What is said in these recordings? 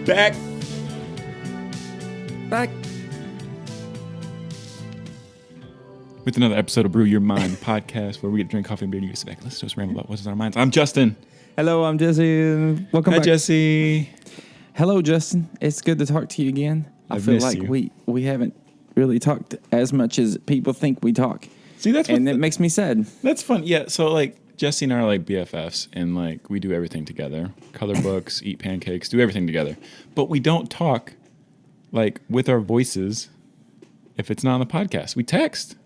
Back. With another episode of Brew Your Mind podcast, where we get to drink coffee and beer and you sit back. Let's just ramble about what's on our minds. I'm Justin. Hello, I'm Jesse. Welcome Hi, back. Jesse. Hello, Justin. It's good to talk to you again. I feel like we haven't really talked as much as people think we talk. See, that's and it makes me sad. That's fun. Yeah, so like Jesse and I are like BFFs, and like we do everything together. Color books, eat pancakes, do everything together. But we don't talk like with our voices if it's not on the podcast. We text.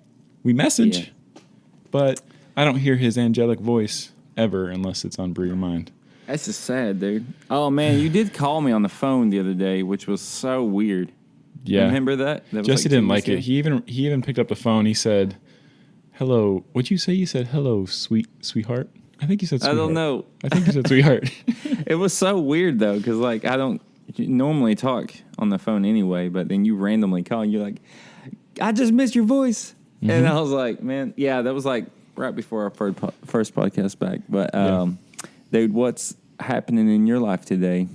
We message, but I don't hear his angelic voice ever unless it's on Brew Your Mind. That's just sad, dude. Oh, man, you did call me on the phone the other day, which was so weird. Yeah. Remember that? Jesse didn't like it. He even picked up the phone. He said, hello. What'd you say? You said, hello, sweetheart? I think you said sweetheart. I don't know. I think you said sweetheart. It was so weird, though, because, like, I don't normally talk on the phone anyway, but then you randomly call and you're like, I just missed your voice. Mm-hmm. And I was like, man, yeah, that was like right before our first podcast back. But, dude, what's happening in your life today?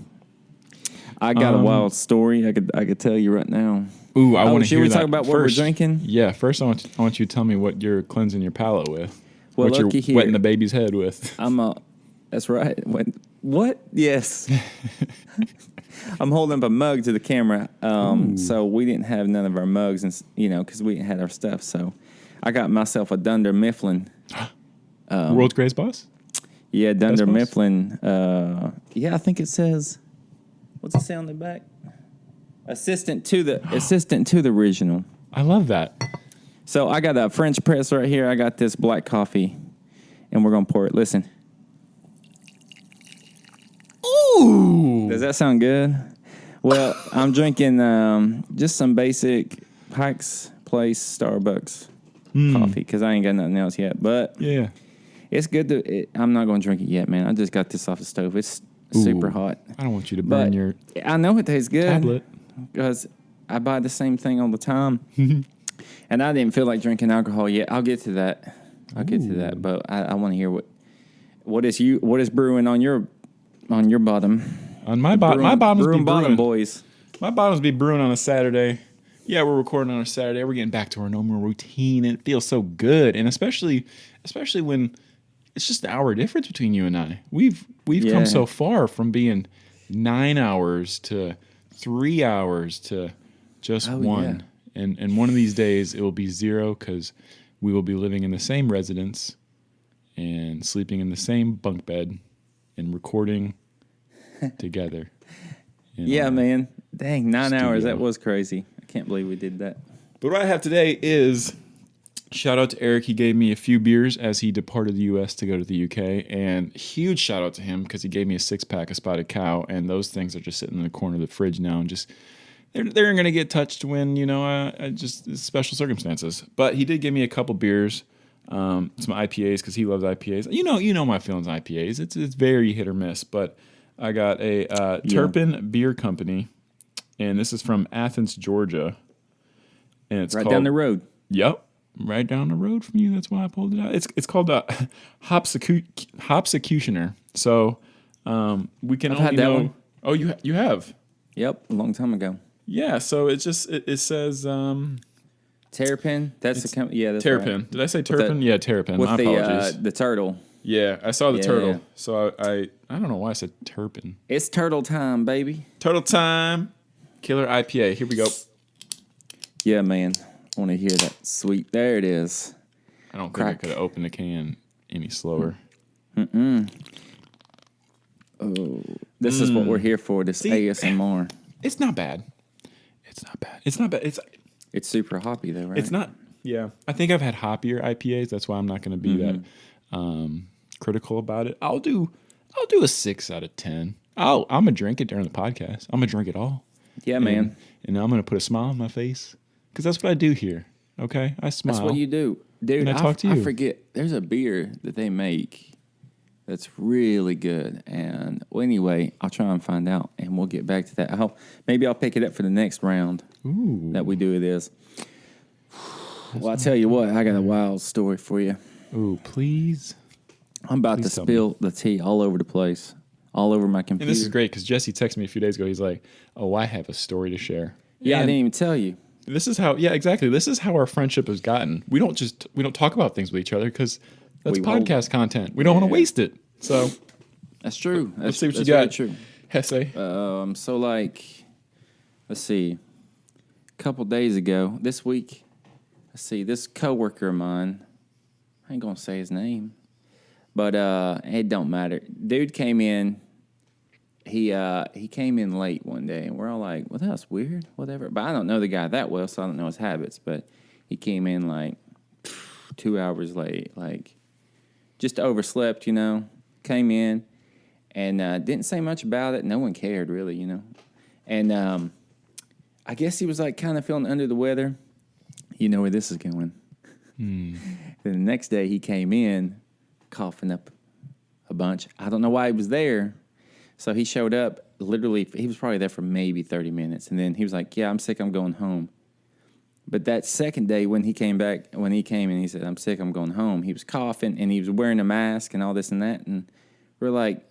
I got a wild story I could tell you right now. Ooh, I want to hear that. Should we talk about what we're drinking? Yeah, first I want you to tell me what you're cleansing your palate with. Well, what you're wetting the baby's head with. That's right. What? Yes. I'm holding up a mug to the camera. So we didn't have none of our mugs, and because we didn't have our stuff. So I got myself a Dunder Mifflin. World's Greatest Boss? Yeah, Dunder Mifflin. I think it says. What's it say on the back? Assistant to the original. I love that. So I got a French press right here. I got this black coffee, and we're gonna pour it. Listen. Ooh. Does that sound good? Well, I'm drinking just some basic Pike's Place Starbucks coffee because I ain't got nothing else yet. But yeah, it's good I'm not going to drink it yet, man. I just got this off the stove. It's super hot. I don't want you to burn your I know it tastes good tablet because I buy the same thing all the time. And I didn't feel like drinking alcohol yet. I'll get to that. But I want to hear what is brewing on your bottom. On my bottom, my bottom's be brewing, boys. My bottom's be brewing on a Saturday. Yeah, we're recording on a Saturday. We're getting back to our normal routine, and it feels so good. And especially when it's just an hour difference between you and I. We've come so far from being 9 hours to 3 hours to just one. Yeah. And one of these days it will be 0 because we will be living in the same residence and sleeping in the same bunk bed and recording together. Yeah, man. Dang, 9 hours. That was crazy. I can't believe we did that. But what I have today is shout out to Eric. He gave me a few beers as he departed the U.S. to go to the UK. And huge shout out to him because he gave me a 6-pack of Spotted Cow. And those things are just sitting in the corner of the fridge now. And just they're going to get touched when, just special circumstances. But he did give me a couple beers. Some IPAs because he loves IPAs. You know my feelings on IPAs. It's very hit or miss. But I got a Turpin Beer Company, and this is from Athens, Georgia. And it's right down the road. Yep, right down the road from you. That's why I pulled it out. It's called Hopsecutioner. So we can I've had that one. Oh, you have? Yep, a long time ago. Yeah. So it says. Terrapin. That's the company. Yeah, that's Terrapin. Right. Did I say Terrapin? Yeah, Terrapin. With My apologies. The turtle. Yeah, I saw the turtle. So I don't know why I said Turpin. It's turtle time, baby. Turtle time. Killer IPA. Here we go. Yeah, man. I want to hear that sweet. There it is. I don't think I could have opened the can any slower. Oh, this is what we're here for. This ASMR. It's not bad. It's super hoppy though, right? It's not. Yeah, I think I've had hoppier IPAs. That's why I'm not going to be that critical about it. I'll do a 6 out of 10. I'm gonna drink it during the podcast. I'm gonna drink it all. Yeah, man. And I'm gonna put a smile on my face because that's what I do here. Okay, I smile. That's what you do, dude. And I talk to you. I forget. There's a beer that they make that's really good. And anyway, I'll try and find out, and we'll get back to that. Maybe I'll pick it up for the next round that we do this. Well, I tell you what, I got a wild story for you. Ooh, please. I'm about to spill the tea all over the place all over my And computer. this is great because Jesse texted me a few days ago. He's like, "Oh, I have a story to share." Yeah, I And didn't even tell you. this is how. Yeah, exactly. This is how our friendship has gotten. We don't talk about things with each other because that's We won't. podcast content. We don't want to Yeah. waste it. So That's true. let's see what you that's very got. True. Hesse. So like, let's see. A couple days ago, this week, let's see. This coworker of mine, I ain't gonna say his name, but it don't matter. Dude came in. He came in late one day, and we're all like, "Well, that's weird, whatever." But I don't know the guy that well, so I don't know his habits. But he came in like 2 hours late, like just overslept, Came in and didn't say much about it. No one cared really, And I guess he was like kind of feeling under the weather. You know where this is going. Then the next day he came in coughing up a bunch. I don't know why he was there. So he showed up, literally, he was probably there for maybe 30 minutes. And then he was like, "Yeah, I'm sick, I'm going home." But that second day when he came and he said, "I'm sick, I'm going home," he was coughing and he was wearing a mask and all this and that. And we're like,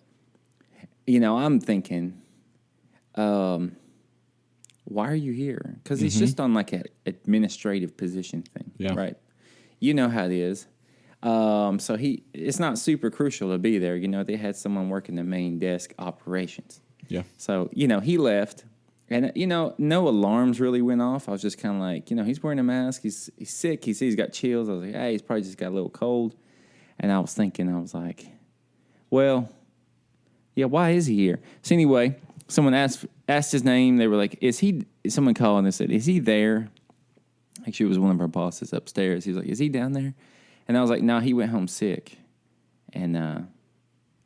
I'm thinking, why are you here? Because he's just on like an administrative position thing, right? You know how it is. So it's not super crucial to be there. They had someone working the main desk operations. Yeah. So, he left. And, no alarms really went off. I was just kind of like, he's wearing a mask. He's sick. He says he's got chills. I was like, hey, he's probably just got a little cold. And I was like, well, yeah, why is he here? So anyway, someone asked his name. They were like, someone called and they said, "Is he there?" Actually, it was one of our bosses upstairs. He was like, "Is he down there?" And I was like, "No, he went home sick." And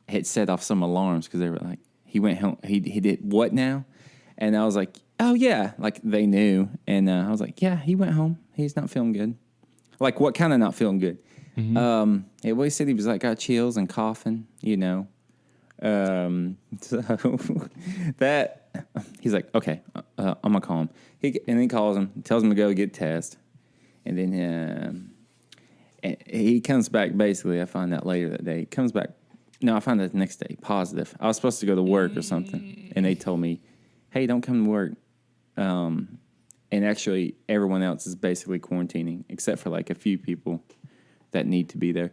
had set off some alarms because they were like, he went home. He did what now? And I was like, "Oh, yeah." Like, they knew. And I was like, "Yeah, he went home. He's not feeling good." Like, what kind of not feeling good? He always said he was like, got chills and coughing, So that, he's like, "Okay, I'm going to call him." And then he calls him, tells him to go get test. And then he comes back, basically, I find out later that day. He comes back. No, I found out the next day, positive. I was supposed to go to work or something. And they told me, "Hey, don't come to work." And actually, everyone else is basically quarantining, except for like a few people that need to be there.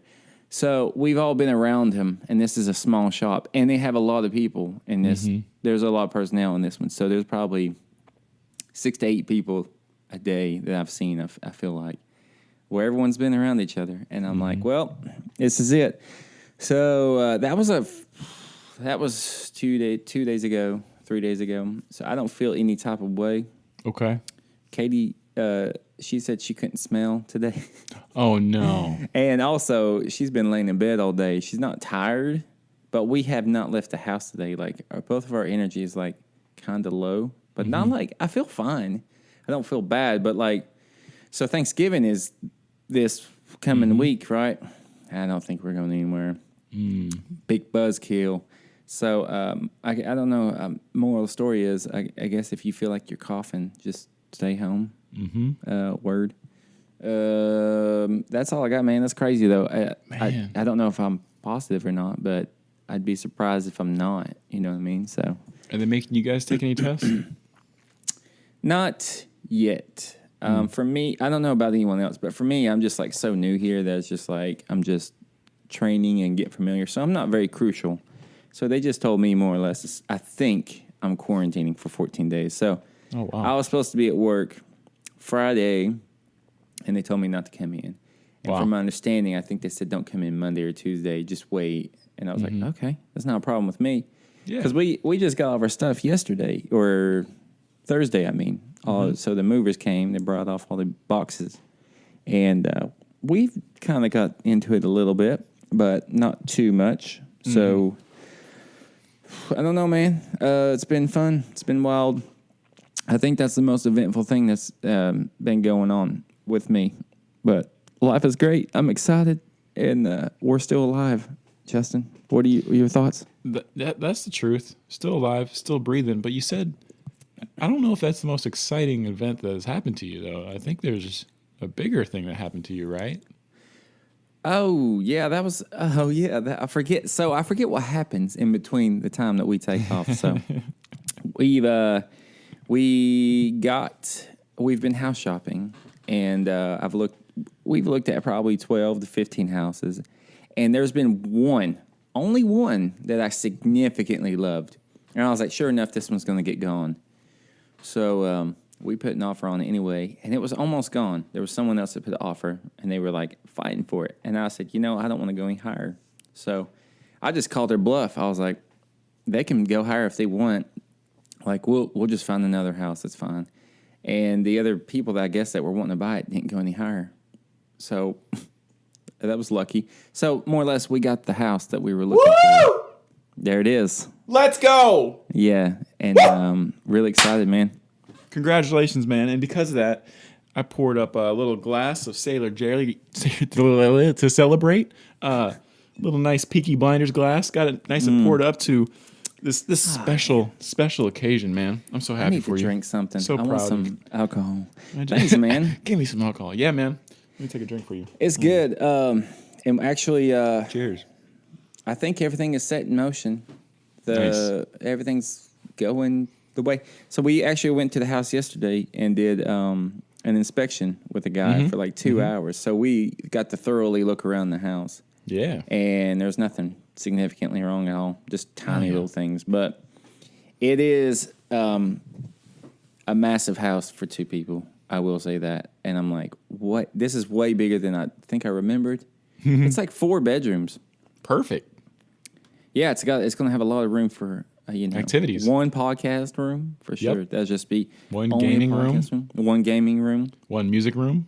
So we've all been around him, and this is a small shop, and they have a lot of people in this. There's a lot of personnel in this one, so there's probably 6 to 8 people a day that I've seen. I feel like where everyone's been around each other, and I'm like, well, this is it. So that was 2 days ago, 3 days ago. So I don't feel any type of way. Okay. Katie, she said she couldn't smell today. Oh, no. And also, she's been laying in bed all day. She's not tired, but we have not left the house today. Like, both of our energy is, like, kind of low. But not like, I feel fine. I don't feel bad. But, like, so Thanksgiving is this coming week, right? I don't think we're going anywhere. Big buzzkill. So, I don't know. Moral of the story is, I guess if you feel like you're coughing, just stay home. Word. That's all I got, man. That's crazy, though. I don't know if I'm positive or not, but I'd be surprised if I'm not. You know what I mean? So. Are they making you guys take any tests? Not yet. For me, I don't know about anyone else, but for me, I'm just like so new here that it's just like I'm just training and get familiar. So I'm not very crucial. So they just told me more or less, I think I'm quarantining for 14 days. So I was supposed to be at work Friday, and they told me not to come in. And from my understanding, I think they said don't come in Monday or Tuesday, just wait. And I was like, okay, that's not a problem with me. Yeah. Because we just got all of our stuff yesterday, or Thursday, I mean. So the movers came, they brought off all the boxes. And we've kind of got into it a little bit, but not too much. So, I don't know, man. It's been fun. It's been wild. I think that's the most eventful thing that's been going on with me. But life is great. I'm excited, and we're still alive. Justin, what are your thoughts? That's the truth. Still alive, still breathing. But you said, I don't know if that's the most exciting event that has happened to you, though. I think there's a bigger thing that happened to you, right? Oh yeah, that was. Oh yeah, I forget. So I forget what happens in between the time that we take off. So we've we've been house shopping, and We've looked at probably 12 to 15 houses, and there's been only one that I significantly loved, and I was like, sure enough, this one's going to get gone. So we put an offer on it anyway, and it was almost gone. There was someone else that put an offer, and they were like fighting for it. And I said, I don't want to go any higher. So I just called their bluff. I was like, they can go higher if they want. Like we'll just find another house. That's fine. And the other people that I guess that were wanting to buy it didn't go any higher. So that was lucky. So more or less, we got the house that we were looking for. There it is. Let's go. Yeah, and really excited, man. Congratulations, man. And because of that, I poured up a little glass of Sailor Jerry to celebrate. Little nice Peaky Blinders glass. Got it nice and poured up to this special occasion, man. I'm so happy for you. I need to drink something. So I proud want of some alcohol. Thanks, man. Give me some alcohol. Yeah, man. Let me take a drink for you. It's good. And actually, cheers. I think everything is set in motion. Nice. Everything's going the way. So we actually went to the house yesterday and did an inspection with a guy for like 2 hours. So we got to thoroughly look around the house. Yeah. And there's nothing significantly wrong at all. Just tiny little things. But it is a massive house for two people. I will say that. And I'm like, what? This is way bigger than I think I remembered. It's like 4 bedrooms. Perfect. Yeah, it's going to have a lot of room for activities. One podcast room for sure. Yep. That'll just be one gaming room, one gaming room, one music room,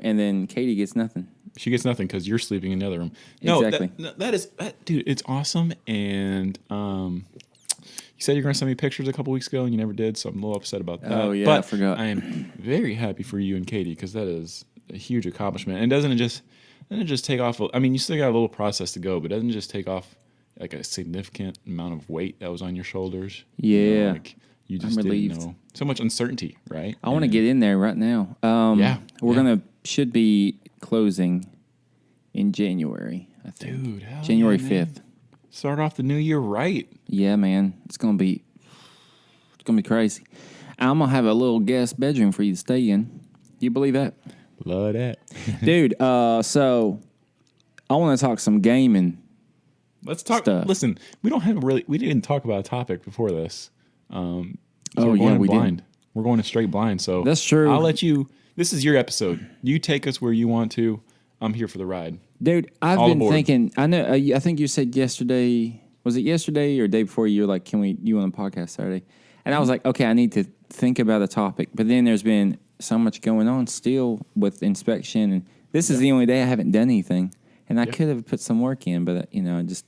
and then Katie gets nothing. She gets nothing because you're sleeping in another room. Exactly. That is, dude. It's awesome. And you said you're going to send me pictures a couple weeks ago, and you never did. So I'm a little upset about that. Oh yeah, but I forgot. I am very happy for you and Katie because that is a huge accomplishment. And doesn't it just take off? I mean, you still got a little process to go, but doesn't it just take off like a significant amount of weight that was on your shoulders? Yeah. You just didn't know. So much uncertainty, right? I want to get in there right now. We're should be closing in January, I think. Dude, January 5th. Start off the new year right. Yeah, man. It's gonna be crazy. I'm gonna have a little guest bedroom for you to stay in. Do you believe that? Love that. Dude, so I want to talk some gaming. Let's talk stuff. Listen, we didn't talk about a topic before this. We did. We're going to straight blind. So that's true. I'll let you. This is your episode. You take us where you want to. I'm here for the ride. Dude, I've been thinking. I know. I think you said yesterday. Was it yesterday or day before? You were like, you on the podcast Saturday? And I was like, okay, I need to think about a topic. But then there's been so much going on still with inspection, and this is the only day I haven't done anything. And I could have put some work in, but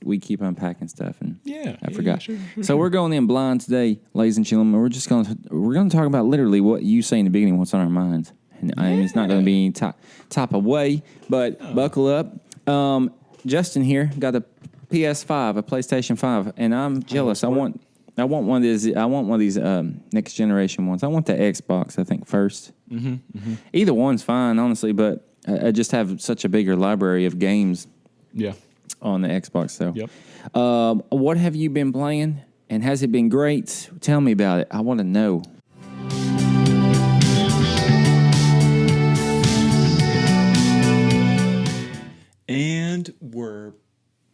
we keep unpacking stuff, and I forgot. Sure. So we're going in blind today, ladies and gentlemen. We're going to talk about literally what you say in the beginning, what's on our minds, and it's not going to be any type of way, but buckle up. Justin here got a PS5, a PlayStation 5, and I'm jealous. I want one of these. I want one of these next generation ones. I want the Xbox. I think first. Either one's fine, honestly, but I just have such a bigger library of games. Yeah. On the Xbox. So. Yep. What have you been playing, and has it been great? Tell me about it. I want to know. And we're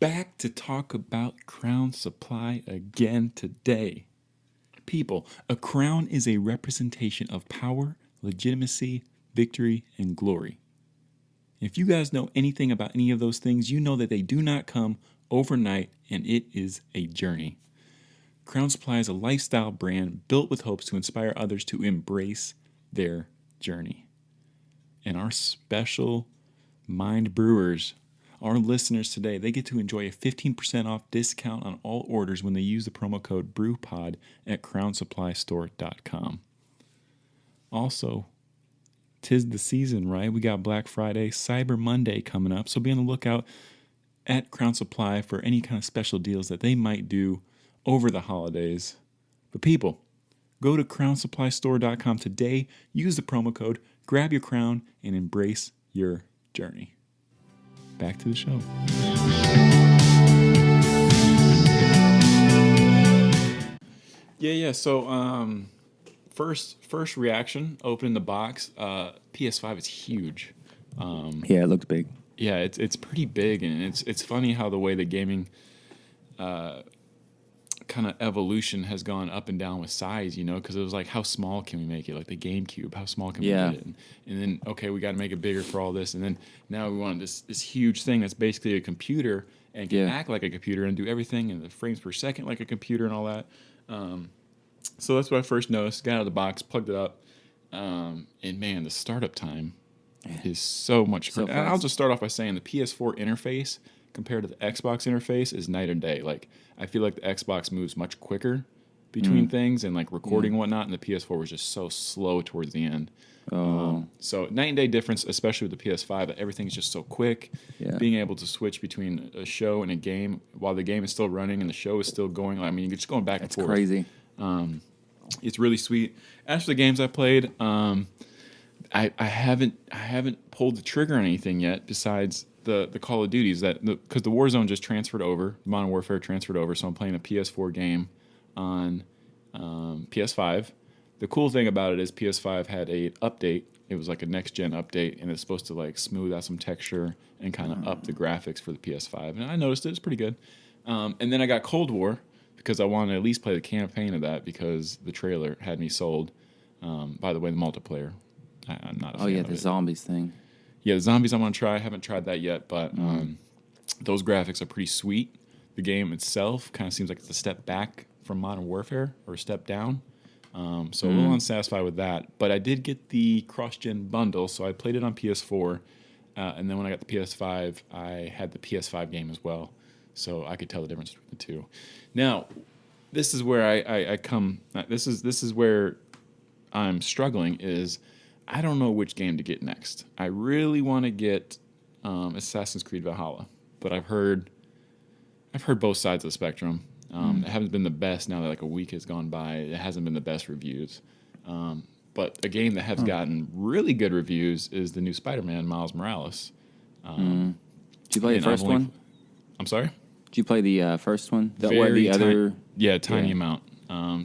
back to talk about Crown Supply again today. People, a crown is a representation of power, legitimacy, victory, and glory. If you guys know anything about any of those things, you know that they do not come overnight, and it is a journey. Crown Supply is a lifestyle brand built with hopes to inspire others to embrace their journey. And our special mind brewers, our listeners today, they get to enjoy a 15% off discount on all orders when they use the promo code BREWPOD at crownsupply.store.com. Also, 'tis the season, right? We got Black Friday, Cyber Monday coming up, so be on the lookout at Crown Supply for any kind of special deals that they might do over the holidays. But people, go to crownsupply.store.com today, use the promo code, grab your crown, and embrace your journey. back to the show. Yeah. So, first reaction, opening the box. PS5 is huge. Yeah, it looked big. Yeah, it's pretty big, and it's funny how the way the gaming kind of evolution has gone up and down with size, because it was like, how small can we make it? Like the GameCube, how small can we get it? And then, okay, we got to make it bigger for all this, and then now we want this huge thing that's basically a computer and can act like a computer and do everything in the frames per second like a computer and all that. So that's what I first noticed. Got out of the box, plugged it up, and man, the startup time is so much. So I'll just start off by saying the PS4 interface compared to the Xbox interface is night and day. Like, I feel like the Xbox moves much quicker between things and like recording and whatnot, and the PS4 was just so slow towards the end. So night and day difference, especially with the PS5, that everything's just so quick. Yeah. Being Being able to switch between a show and a game while the game is still running and the show is still going. I mean, you're just going back and forth. Crazy. It's really sweet. As for the games I played, I haven't pulled the trigger on anything yet besides the Call of Duties because the Warzone just transferred over, Modern Warfare transferred over, so I'm playing a PS4 game on PS5. The cool thing about it is PS5 had a update. It was like a next gen update, and it's supposed to like smooth out some texture and kind of up the graphics for the PS5. And I noticed it's pretty good. And then I got Cold War because I wanted to at least play the campaign of that because the trailer had me sold. By the way, the multiplayer, I'm not a fan of the it. zombies thing. Yeah, the zombies I want to try. I haven't tried that yet, but those graphics are pretty sweet. The game itself kind of seems like it's a step back from Modern Warfare or a step down. So a little unsatisfied with that. But I did get the cross-gen bundle, so I played it on PS4. And then when I got the PS5, I had the PS5 game as well. So I could tell the difference between the two. Now, this is where I come. This is where I'm struggling is I don't know which game to get next. I really want to get Assassin's Creed Valhalla, but I've heard both sides of the spectrum. It hasn't been the best now that like a week has gone by. It hasn't been the best reviews. But a game that has gotten really good reviews is the new Spider-Man, Miles Morales. Did you play the first one? I'm sorry? Did you play the first one? Tiny amount.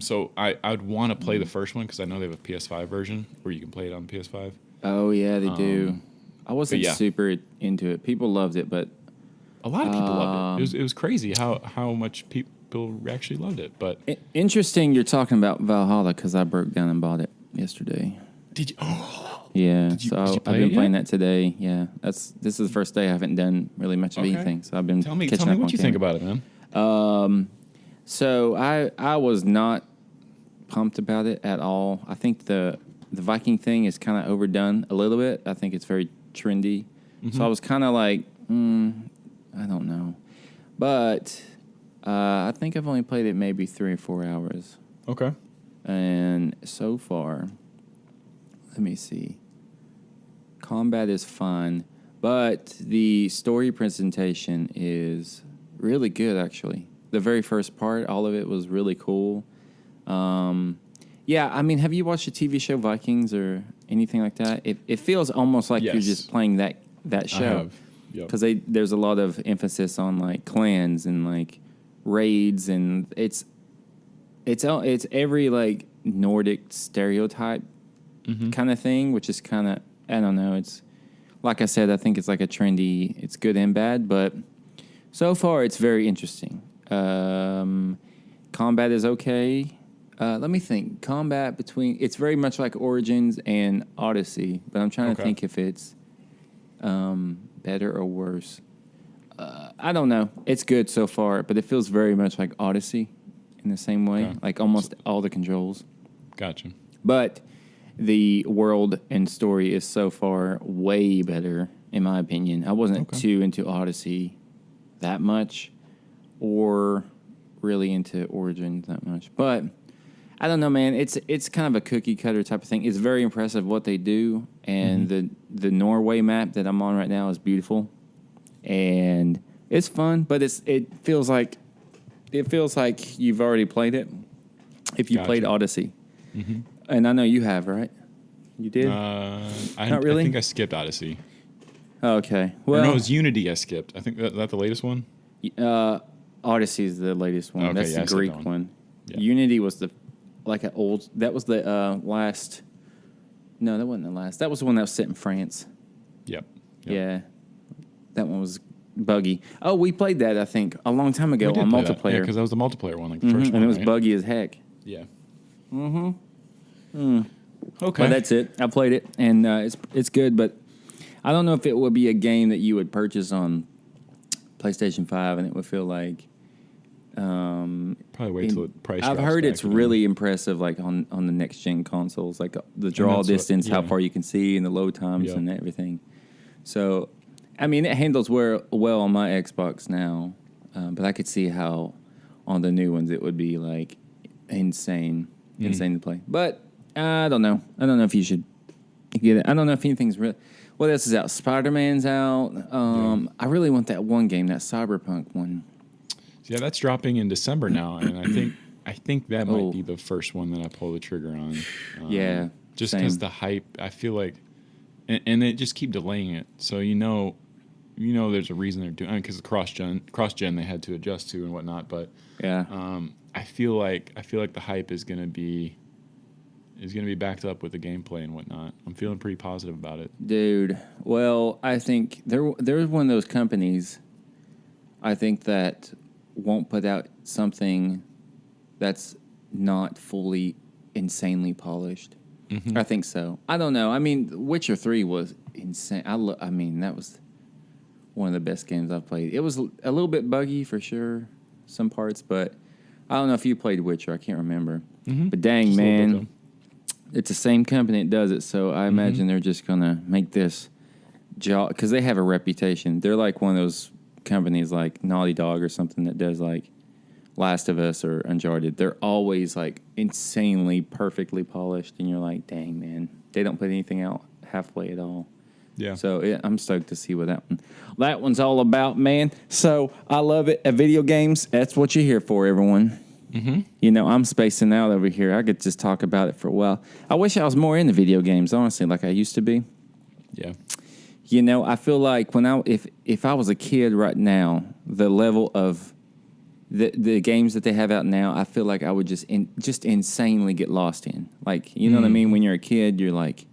So I'd want to play the first one because I know they have a PS5 version where you can play it on PS5. Oh, yeah, they do. I wasn't super into it. People loved it, but a lot of people loved it. It was crazy how much people actually loved it. But interesting you're talking about Valhalla because I broke down and bought it yesterday. Did you? Oh. Yeah, did you I've been playing that today. Yeah, this is the first day I haven't done really much of anything. So I've been tell me catching up what you think about it, man. So I was not pumped about it at all. I think the Viking thing is kind of overdone a little bit. I think it's very trendy. So I was kind of like, I don't know. But I think I've only played it maybe 3 or 4 hours. Okay. And so far, let me see. Combat is fun, but the story presentation is really good, actually. The very first part, all of it was really cool. Yeah, I mean, have you watched the TV show Vikings or anything like that? It feels almost like you're just playing that show. I have. Yep. Because there's a lot of emphasis on like clans and like raids, and it's every like Nordic stereotype kind of thing, which is kind of, I don't know. It's like I said, I think it's like a trendy. It's good and bad, but so far it's very interesting. Combat is okay. Let me think. Combat it's very much like Origins and Odyssey, but I'm trying to think if it's better or worse. I don't know. It's good so far, but it feels very much like Odyssey in the same way, like almost all the controls. Gotcha. But the world and story is so far way better, in my opinion. I wasn't too into Odyssey that much, or really into Origins that much. But I don't know, man. It's kind of a cookie cutter type of thing. It's very impressive what they do, and the Norway map that I'm on right now is beautiful, and it's fun. But it feels like you've already played it if you played Odyssey, and I know you have, right? You did? Not really? I think I skipped Odyssey. Okay. Well, no, it Well, was Unity I skipped. I think that the latest one. Odyssey is the latest one. Okay, That's yeah, I the said that Greek one. one. Yeah. Unity was the like an old. That was the last. No, that wasn't the last. That was the one that was set in France. Yep. Yeah, that one was buggy. Oh, we played that I think a long time ago We did on play that. Yeah, multiplayer, because that was the multiplayer one, like the first one, and it was right? buggy as heck. Yeah. Okay, Okay. but that's it. I played it, and it's good. But I don't know if it would be a game that you would purchase on PlayStation 5, and it would feel like. Probably wait till the price. I've drops heard back it's again. really impressive, like on the next gen consoles, like the draw that's what- distance, how yeah. far you can see, and the load times Yeah. and everything. So, I mean, it handles well on my Xbox now, but I could see how on the new ones it would be like insane to play. But I don't know. I don't know if you should get it. I don't know if anything's real. What else is out? Spider-Man's out. I really want that one game, that Cyberpunk one. Yeah, that's dropping in December now, and I think that Oh. might be the first one that I pull the trigger on. Yeah, just same. because the hype, I feel like, and they just keep delaying it. So you know, there's a reason they're doing because cross gen they had to adjust to and whatnot. But Yeah. I feel like the hype is gonna be backed up with the gameplay and whatnot. I'm feeling pretty positive about it. Dude, well, I think there's one of those companies, I think, that won't put out something that's not fully insanely polished. I think so. I don't know. I mean, Witcher 3 was insane. I mean, that was one of the best games I've played. It was a little bit buggy for sure, some parts, but I don't know if you played Witcher. I can't remember. But dang, Just a little bit, man. It's the same company that does it, so I imagine they're just gonna make this job because they have a reputation. They're like one of those companies like Naughty Dog or something that does like Last of Us or Uncharted. They're always like insanely perfectly polished, and you're like, dang, man, they don't put anything out halfway at all. Yeah. So I'm stoked to see what that one's all about, man. So I love it. At video games, that's what you're here for, everyone. You know, I'm spacing out over here. I could just talk about it for a while. I wish I was more into video games, honestly, like I used to be. Yeah. You know, I feel like if I was a kid right now, the level of the games that they have out now, I feel like I would just insanely get lost in. Like, you know what I mean? When you're a kid, you're like,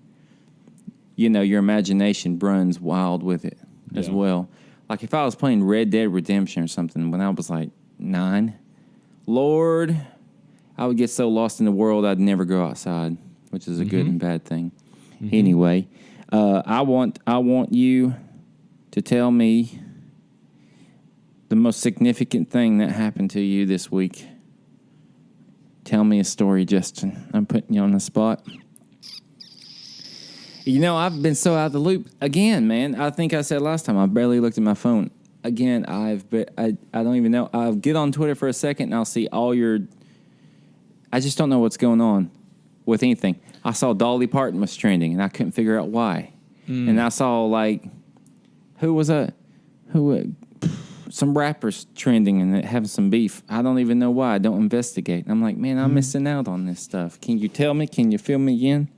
you know, your imagination runs wild with it as Yeah. well. Like if I was playing Red Dead Redemption or something when I was like 9, Lord, I would get so lost in the world I'd never go outside, which is a good and bad thing. Anyway, I want you to tell me the most significant thing that happened to you this week. Tell me a story, Justin. I'm putting you on the spot. You know, I've been so out of the loop again, man. I think I said last time I barely looked at my phone. Again, I don't even know. I'll get on Twitter for a second and I'll see all your. I just don't know what's going on with anything. I saw Dolly Parton was trending and I couldn't figure out why. And I saw like, some rappers trending and having some beef. I don't even know why. I don't investigate. I'm like, man, I'm missing out on this stuff. Can you tell me? Can you fill me in?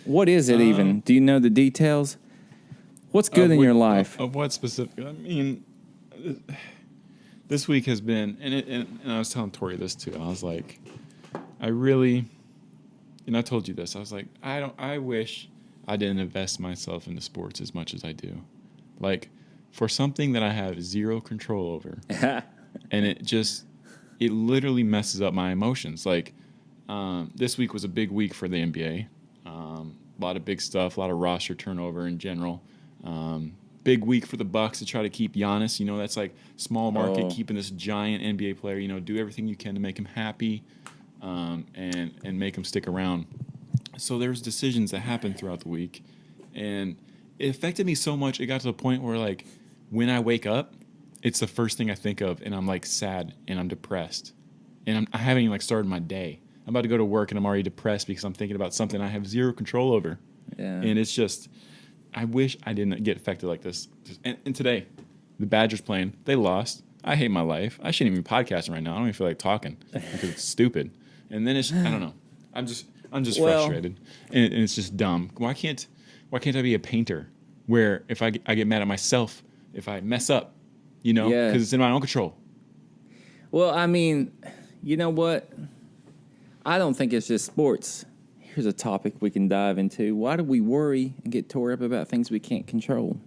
What is it even? Do you know the details? What's good in your life? Of what specific? I mean, this week has been, and I was telling Tori this too. I was like, I really, and I told you this. I was like, I wish I didn't invest myself into sports as much as I do. Like, for something that I have zero control over, and it literally messes up my emotions. Like, this week was a big week for the NBA. A lot of big stuff, a lot of roster turnover in general. Big week for the Bucks to try to keep Giannis. You know, that's like small market, keeping this giant NBA player. You know, do everything you can to make him happy, and make him stick around. So there's decisions that happened throughout the week, and it affected me so much. It got to the point where, like, when I wake up, it's the first thing I think of, and I'm like sad and I'm depressed, and I haven't even like started my day. I'm about to go to work and I'm already depressed because I'm thinking about something I have zero control over. Yeah. And it's just, I wish I didn't get affected like this. And today, the Badgers playing, they lost. I hate my life. I shouldn't even be podcasting right now. I don't even feel like talking because it's stupid. And then it's, I don't know. I'm just Well, frustrated, and it's just dumb. Why can't I be a painter? where if I get mad at myself if I mess up, Yeah. because it's in my own control. Well, I mean, you know what? I don't think it's just sports. Here's a topic we can dive into. Why do we worry and get tore up about things we can't control?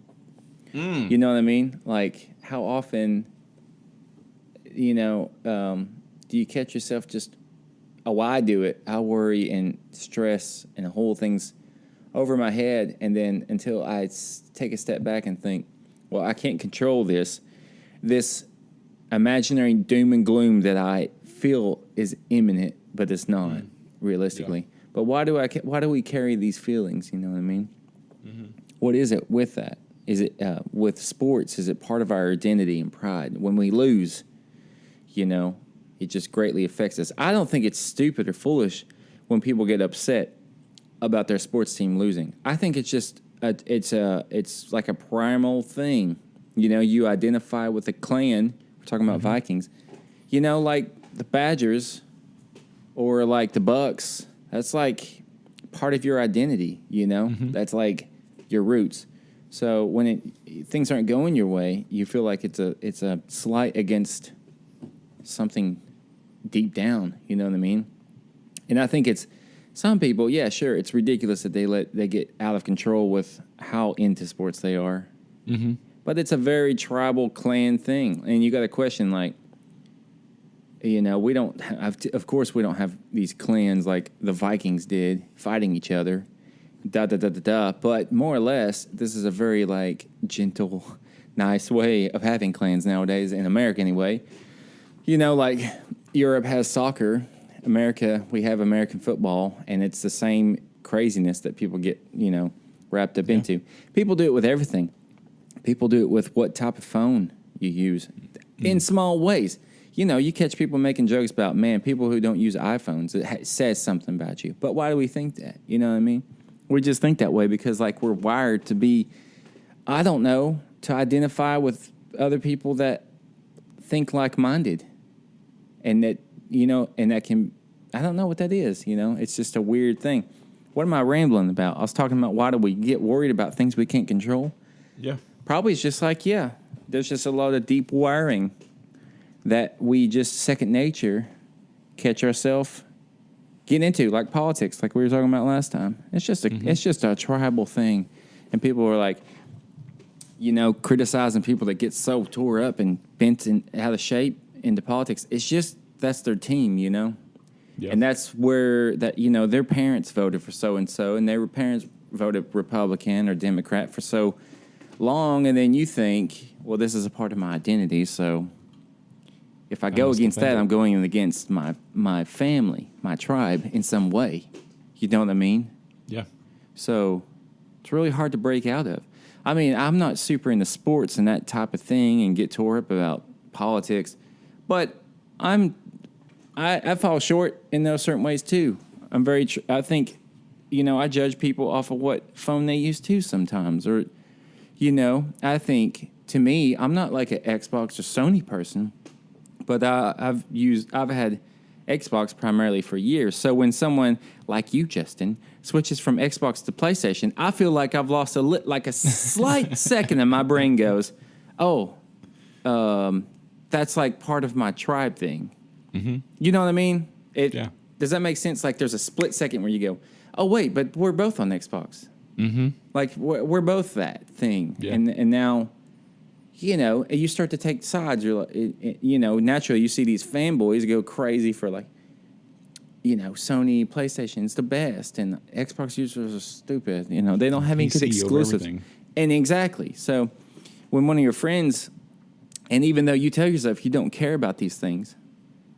You know what I mean? Like, how often, do you catch yourself just, oh, I do it. I worry and stress and hold things over my head, and then until I take a step back and think, well, I can't control this imaginary doom and gloom that I feel is imminent, but it's not realistically. Yeah. But why do we carry these feelings? You know what I mean? Mm-hmm. What is it with that? Is it with sports? Is it part of our identity and pride? When we lose, it just greatly affects us. I don't think it's stupid or foolish when people get upset about their sports team losing. I think it's just it's like a primal thing. You identify with a clan. We're talking about Vikings. Like the Badgers or like the Bucks. That's like part of your identity. That's like your roots. So when things aren't going your way, you feel like it's a slight against something deep down. You know what I mean? And I think it's some people. Yeah, sure. It's ridiculous that they get out of control with how into sports they are. Mm-hmm. But it's a very tribal clan thing, and you got to question like, we don't have of course we don't have these clans like the Vikings did fighting each other, But more or less, this is a very like gentle, nice way of having clans nowadays in America anyway. Like Europe has soccer, America we have American football, and it's the same craziness that people get wrapped up into. People do it with everything. People do it with what type of phone you use in small ways. You catch people making jokes about, man, people who don't use iPhones. It says something about you. But why do we think that? You know what I mean? We just think that way because, like, we're wired to be, I don't know, to identify with other people that think like-minded. And that, and that can, I don't know what that is, It's just a weird thing. What am I rambling about? I was talking about why do we get worried about things we can't control? Yeah. Probably it's just like, there's just a lot of deep wiring that we just second nature catch ourselves getting into, like politics, like we were talking about last time. It's just a tribal thing, and people are like, criticizing people that get so tore up and bent and out of shape into politics. It's just that's their team, Yep. And that's where their parents voted for so and so, and their parents voted Republican or Democrat for so long, and then you think, well, this is a part of my identity, so if I go against that, I'm going against my family, my tribe in some way. You know what I mean? Yeah. So it's really hard to break out of. I mean, I'm not super into sports and that type of thing and get tore up about politics, but I fall short in those certain ways too. I think, I judge people off of what phone they use too sometimes, or I think, to me, I'm not like an Xbox or Sony person, but I've had Xbox primarily for years. So when someone like you, Justin, switches from Xbox to PlayStation, I feel like I've lost a slight second, and my brain goes, that's like part of my tribe thing. Mm-hmm. You know what I mean? Does that make sense? Like there's a split second where you go, oh wait, but we're both on Xbox. Mm-hmm. Like we're both that thing, and now, you start to take sides. You're like, naturally you see these fanboys go crazy for like, Sony, PlayStation's the best, and Xbox users are stupid. They don't have any good exclusives. And exactly. So when one of your friends, and even though you tell yourself you don't care about these things,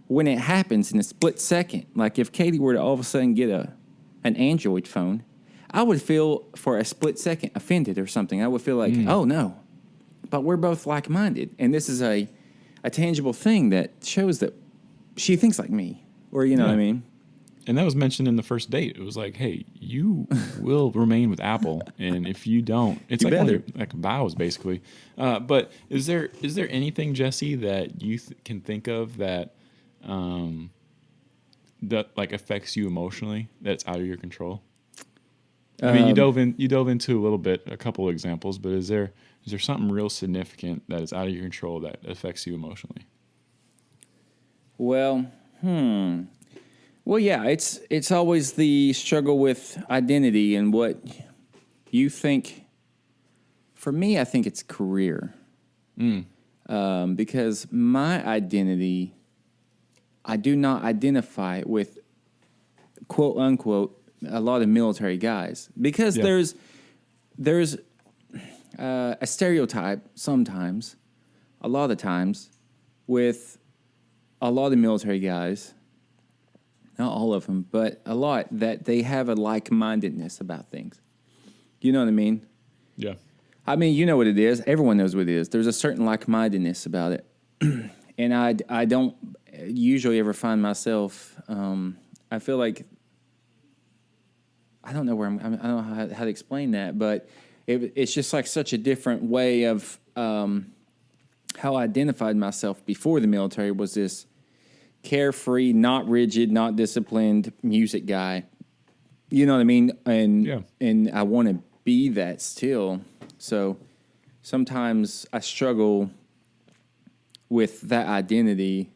when it happens in a split second, like if Katie were to all of a sudden get an Android phone, I would feel for a split second offended or something. I would feel like, oh no, but we're both like-minded. And this is a tangible thing that shows that she thinks like me, or what I mean? And that was mentioned in the first date. It was like, hey, you will remain with Apple, and if you don't, it's like vows basically. But is there anything, Jesse, that you can think of that that like affects you emotionally that's out of your control? I mean, you dove into a couple of examples, but is there something real significant that is out of your control that affects you emotionally? Well, Well, yeah, it's always the struggle with identity and what you think. For me, I think it's career. Because my identity, I do not identify with quote unquote a lot of military guys because there's a stereotype sometimes, a lot of times, with a lot of military guys. Not all of them, but a lot that they have a like-mindedness about things. You know what I mean? Yeah. I mean, you know what it is. Everyone knows what it is. There's a certain like-mindedness about it. And I don't usually ever find myself, I feel like, I don't know I don't know how to explain that, but it's just like such a different way of how I identified myself before the military was this carefree, not rigid, not disciplined music guy. You know what I mean? And I want to be that still. So sometimes I struggle with that identity,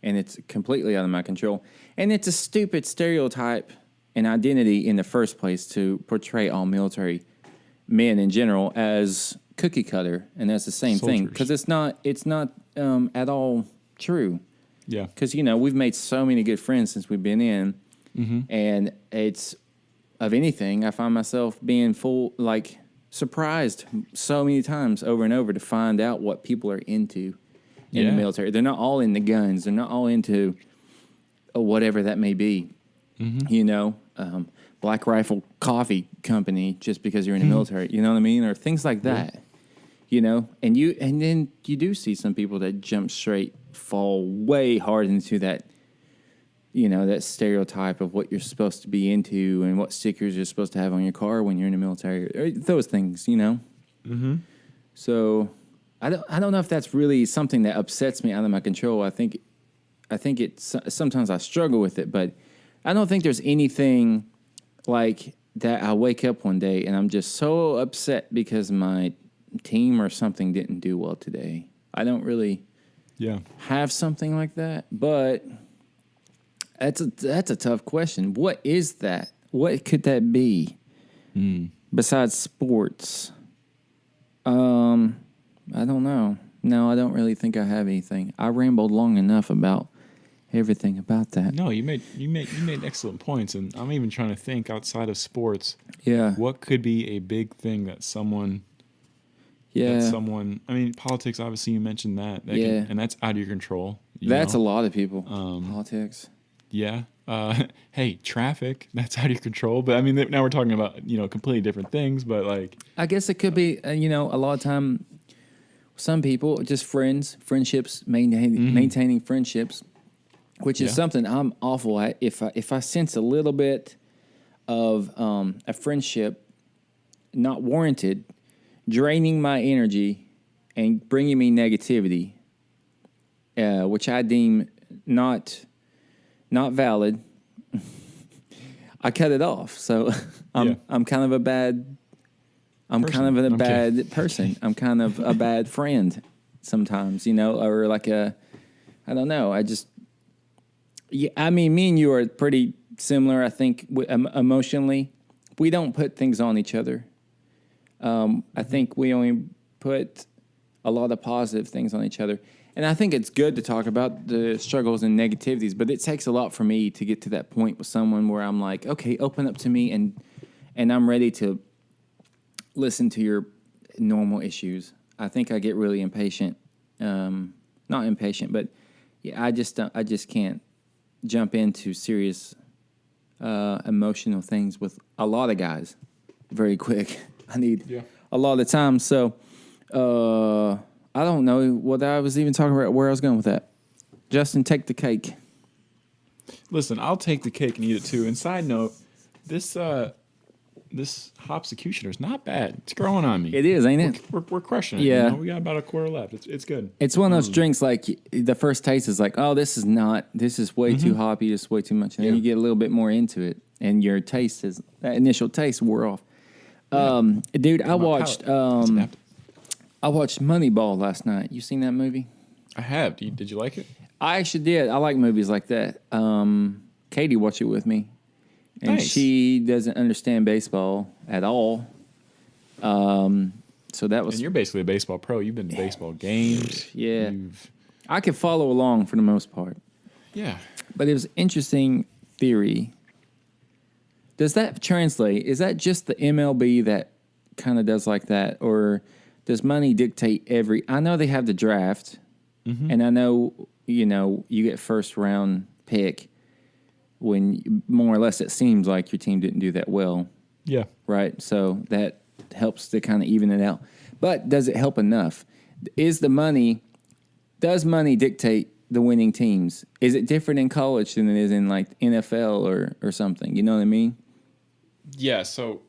and it's completely out of my control. And it's a stupid stereotype and identity in the first place to portray all military men in general as cookie cutter, and that's the same thing because it's not at all true. Yeah. Because, we've made so many good friends since we've been in. Mm-hmm. And it's, of anything, I find myself being surprised so many times over and over to find out what people are into in the military. They're not all into guns. They're not all into whatever that may be. Mm-hmm. Black Rifle Coffee Company just because you're in the military. You know what I mean? Or things like that. Yeah. And then you do see some people that jump straight, fall way hard into that, that stereotype of what you're supposed to be into and what stickers you're supposed to have on your car when you're in the military, or those things, Mm-hmm. So I don't know if that's really something that upsets me out of my control. I think it's sometimes I struggle with it, but I don't think there's anything like that. I wake up one day and I'm just so upset because my team or something didn't do well today. I don't really have something like that, but that's a tough question. What is that? What could that be besides sports? I don't know. No, I don't really think I have anything. I rambled long enough about everything about that. No, you made excellent points, and I'm even trying to think outside of sports. Yeah. What could be a big thing that someone? I mean, politics, obviously, you mentioned that. And that's out of your control. That's a lot of people. Politics. Yeah. Hey, traffic, that's out of your control. But I mean, now we're talking about, completely different things. But I guess it could be, a lot of time, some people, just friendships, maintaining friendships, which is something I'm awful at. If I sense a little bit of a friendship not warranted, draining my energy and bringing me negativity, which I deem not valid, I cut it off. So I'm kind of a bad person. I'm kind of a bad friend sometimes, or like I don't know. I mean, me and you are pretty similar, I think, emotionally. We don't put things on each other. I think we only put a lot of positive things on each other. And I think it's good to talk about the struggles and negativities, but it takes a lot for me to get to that point with someone where I'm like, okay, open up to me, and I'm ready to listen to your normal issues. I think I get really impatient. Not impatient, but I just can't jump into serious emotional things with a lot of guys very quick. I need a lot of time. So I don't know what I was even talking about, where I was going with that. Justin, take the cake. Listen, I'll take the cake and eat it too. And side note, this hops executioner is not bad. It's growing on me. It is, ain't it? We're crushing it. Yeah. We got about a quarter left. It's good. It's one of those drinks like the first taste is like, oh, this is way too hoppy. This is way too much. And then you get a little bit more into it. and your that initial taste wore off. Dude, I watched Moneyball last night. You seen that movie? I have. Did you like it? I actually did. I like movies like that. Katie watched it with me, and Nice. she doesn't understand baseball at all. So that was. And you're basically a baseball pro. You've been to baseball games. Yeah. I could follow along for the most part. Yeah. But it was interesting theory. Does that translate? Is that just the MLB that kind of does like that? Or does money dictate I know they have the draft, and I know, you get first round pick when more or less it seems like your team didn't do that well. Yeah. Right? So that helps to kind of even it out. But does it help enough? Does money dictate the winning teams? Is it different in college than it is in like NFL or something? You know what I mean? Yeah. So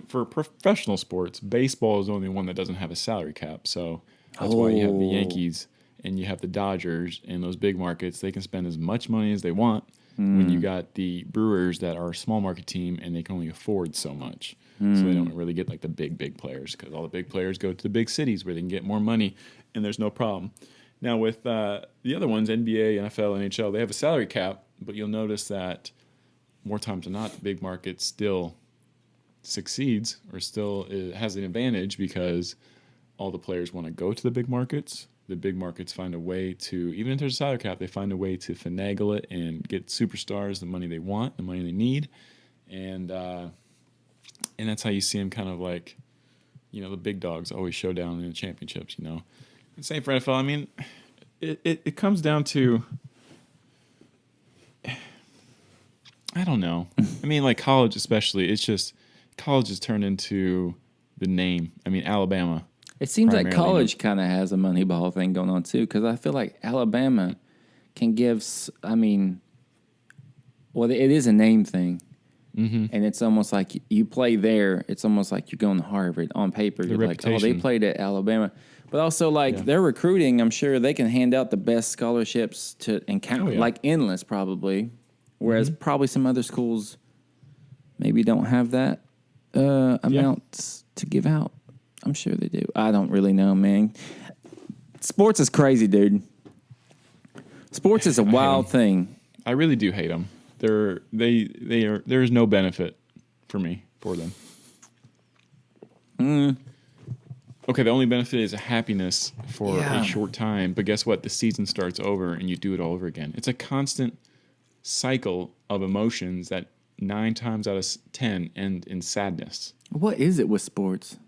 for professional sports, baseball is the only one that doesn't have a salary cap. So that's why you have the Yankees and you have the Dodgers in those big markets. They can spend as much money as they want when you got the Brewers that are a small market team and they can only afford so much. So they don't really get like the big players because all the big players go to the big cities where they can get more money and there's no problem. Now with the other ones, NBA, NFL, NHL, they have a salary cap, but you'll notice that more times than not, the big market still succeeds or still has an advantage because all the players want to go to the big markets. The big markets find a way to, even if there's a salary cap, they find a way to finagle it and get superstars the money they want, the money they need. And that's how you see them kind of like, the big dogs always show down in the championships, And same for NFL. I mean, it comes down to, I don't know. I mean, like college especially, it's just, college has turned into the name. I mean, Alabama. It seems like college kind of has a Moneyball thing going on too, because I feel like Alabama can give, it is a name thing. Mm-hmm. And it's almost like you play there. It's almost like you're going to Harvard on paper. You're like, oh, they played at Alabama. But also, they're recruiting. I'm sure they can hand out the best scholarships like endless probably. Whereas probably some other schools maybe don't have that amount to give out. I'm sure they do. I don't really know, man. Sports is crazy, dude. Sports is a wild thing. I really do hate them. There's no benefit for them. Okay, the only benefit is a happiness for a short time, but guess what? The season starts over and you do it all over again. It's a constant cycle of emotions that 9 times out of 10 end in sadness. What is it with sports?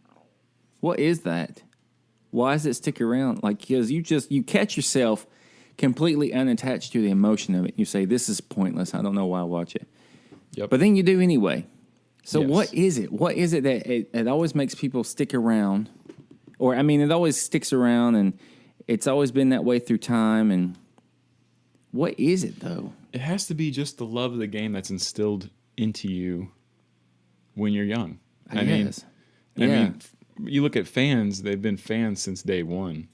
What is that? Why does it stick around? Like, because you catch yourself completely unattached to the emotion of it. You say, this is pointless. I don't know why I watch it. Yep. But then you do anyway. So what is it? What is it that it always makes people stick around? Or, I mean, it always sticks around, and it's always been that way through time. And what is it, though? It has to be just the love of the game that's instilled into you when you're young. I mean, you look at fans, they've been fans since day one,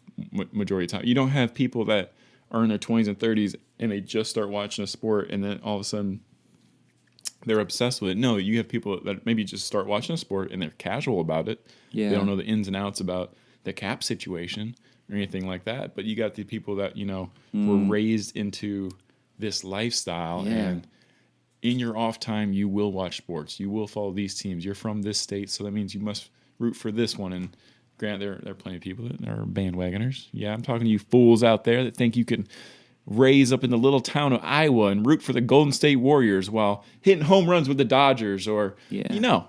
majority of the time. You don't have people that are in their 20s and 30s and they just start watching a sport and then all of a sudden they're obsessed with it. No, you have people that maybe just start watching a sport and they're casual about it. Yeah. They don't know the ins and outs about the cap situation or anything like that. But you got the people that, were raised into this lifestyle and in your off time, you will watch sports. You will follow these teams. You're from this state, so that means you must root for this one. And granted, there are plenty of people that are bandwagoners. Yeah, I'm talking to you fools out there that think you can raise up in the little town of Iowa and root for the Golden State Warriors while hitting home runs with the Dodgers or, no.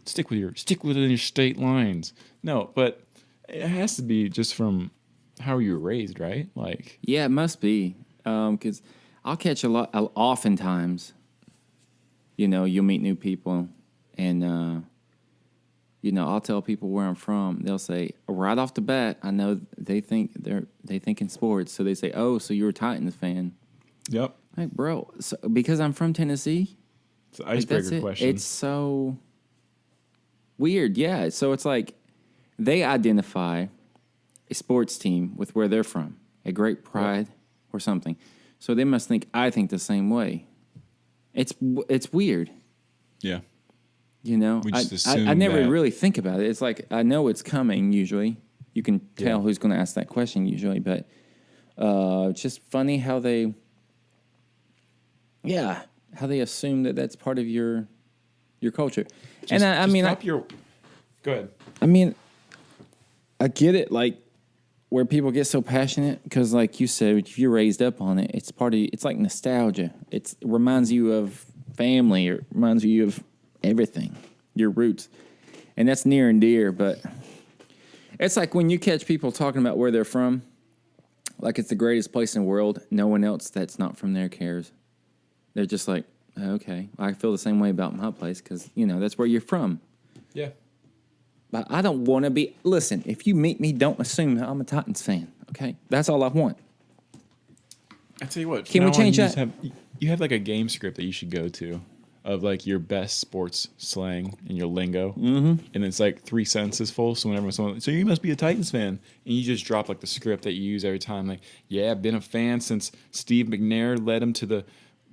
Stick within your state lines. No, but it has to be just from how you were raised, right? Like, yeah, it must be. Because I'll catch oftentimes, you'll meet new people and, I'll tell people where I'm from. They'll say right off the bat, I know they think in sports. So they say, oh, so you're a Titans fan. Yep. Like, bro, so because I'm from Tennessee. It's an icebreaker question. It's so weird. Yeah. So it's like they identify a sports team with where they're from, a great pride or something. So they must think I think the same way. It's weird. Yeah. You know, We just assume I never that- really think about it. It's like I know it's coming usually. You can tell Yeah. who's going to ask that question usually, but it's just funny how they assume that that's part of your culture. And I mean, go ahead. I mean, I get it, like where people get so passionate because, like you said, if you're raised up on it, it's like nostalgia. It reminds you of family. It reminds you of everything, your roots, and that's near and dear. But it's like when you catch people talking about where they're from, like it's the greatest place in the world. No one else that's not from there cares. They're just like, okay, I feel the same way about my place because that's where you're from. Yeah. But I don't want to be. Listen, if you meet me, don't assume that I'm a Titans fan. Okay, that's all I want. I tell you what. Can we change that? You have like a game script that you should go to, of like your best sports slang and your lingo, and it's like 3 sentences full. So whenever someone, so you must be a Titans fan, and you just drop like the script that you use every time. Like, yeah, I've been a fan since Steve McNair led him to the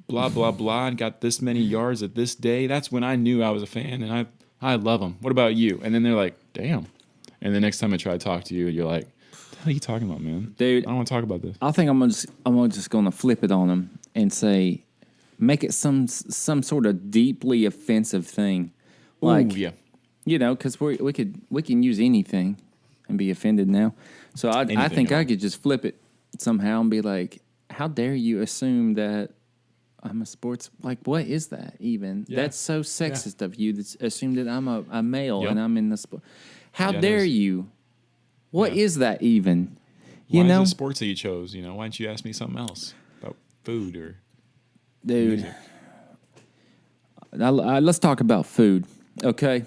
blah blah blah and got this many yards at this day. That's when I knew I was a fan, and I love them. What about you? And then they're like, damn. And the next time I try to talk to you, you're like, what the hell are you talking about, man? Dude, I don't want to talk about this. I think I'm just gonna flip it on them and say, make it some sort of deeply offensive thing, like Ooh, yeah. because we can use anything and be offended now. So I think I could just flip it somehow and be like, how dare you assume that I'm a sports, like, what is that even? Yeah. That's so sexist of you to assume that I'm a male and I'm in the sport. How Yeah, dare you? What is that even? Why is it sports that you chose? Why didn't you ask me something else about food or dude? music? Let's talk about food, okay?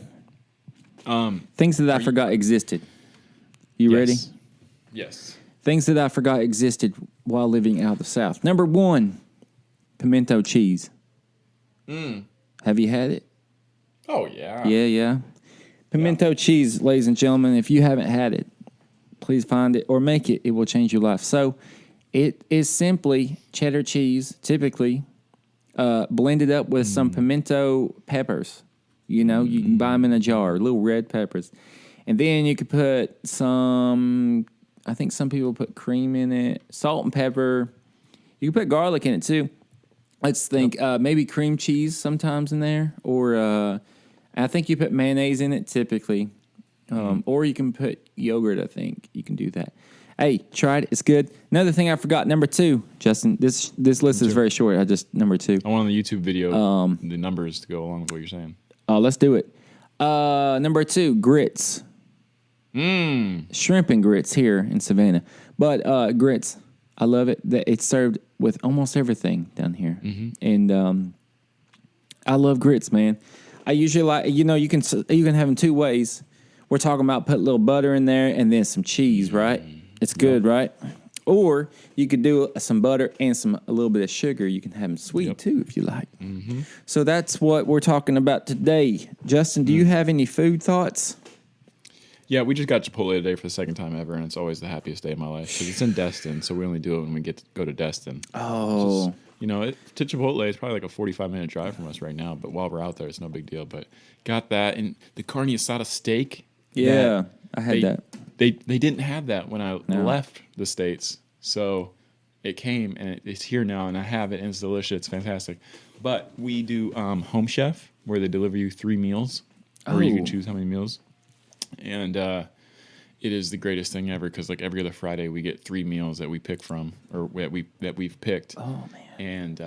Things that I forgot existed. You ready? Yes. Things that I forgot existed while living out of the South. Number 1, pimento cheese. Have you had it? Oh, yeah. Yeah. Pimento cheese, ladies and gentlemen, if you haven't had it, please find it or make it. It will change your life. So it is simply cheddar cheese, typically, blended up with some pimento peppers. You can buy them in a jar, little red peppers. And then you could put I think some people put cream in it, salt and pepper. You can put garlic in it too. Let's think, maybe cream cheese sometimes in there, or I think you put mayonnaise in it typically, or you can put yogurt. I think you can do that. Hey, try it; it's good. Another thing I forgot, number 2, Justin. This list is very short. Number 2. I want on the YouTube video the numbers to go along with what you're saying. Let's do it. Number 2, grits. Shrimp and grits here in Savannah, but grits. I love it. It's served with almost everything down here, and I love grits, man. I usually like you can have them 2 ways. We're talking about put a little butter in there and then some cheese, right? It's good, right? Or you could do some butter and a little bit of sugar. You can have them sweet too if you like. So that's what we're talking about today. Justin, do you have any food thoughts? Yeah, we just got Chipotle today for the second time ever, and it's always the happiest day of my life because it's in Destin, so we only do it when we get to go to Destin. Oh. To Chipotle, it's probably like a 45-minute drive from us right now, but while we're out there, it's no big deal. But got that, and the carne asada steak. Yeah, I had that. They didn't have that when I left the States, so it came, and it's here now, and I have it, and it's delicious. It's fantastic. But we do Home Chef, where they deliver you 3 meals, or you can choose how many meals. And it is the greatest thing ever because like every other Friday we get 3 meals that we pick from or that we've picked. Oh man! And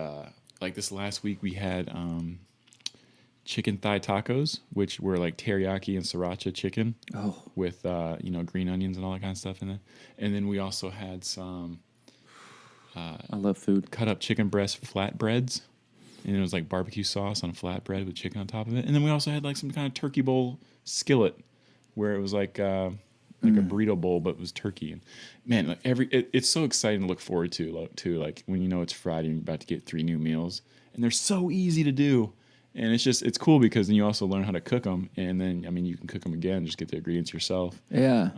like this last week we had chicken thigh tacos, which were like teriyaki and sriracha chicken with green onions and all that kind of stuff in it. And then we also had some I love food. Cut up chicken breast flatbreads. And it was like barbecue sauce on a flatbread with chicken on top of it. And then we also had like some kind of turkey bowl skillet where it was like a burrito bowl, but it was turkey. And man, like it's so exciting to look forward to like when it's Friday and you're about to get 3 new meals, and they're so easy to do. And it's cool because then you also learn how to cook them, and then you can cook them again, just get the ingredients yourself. Yeah.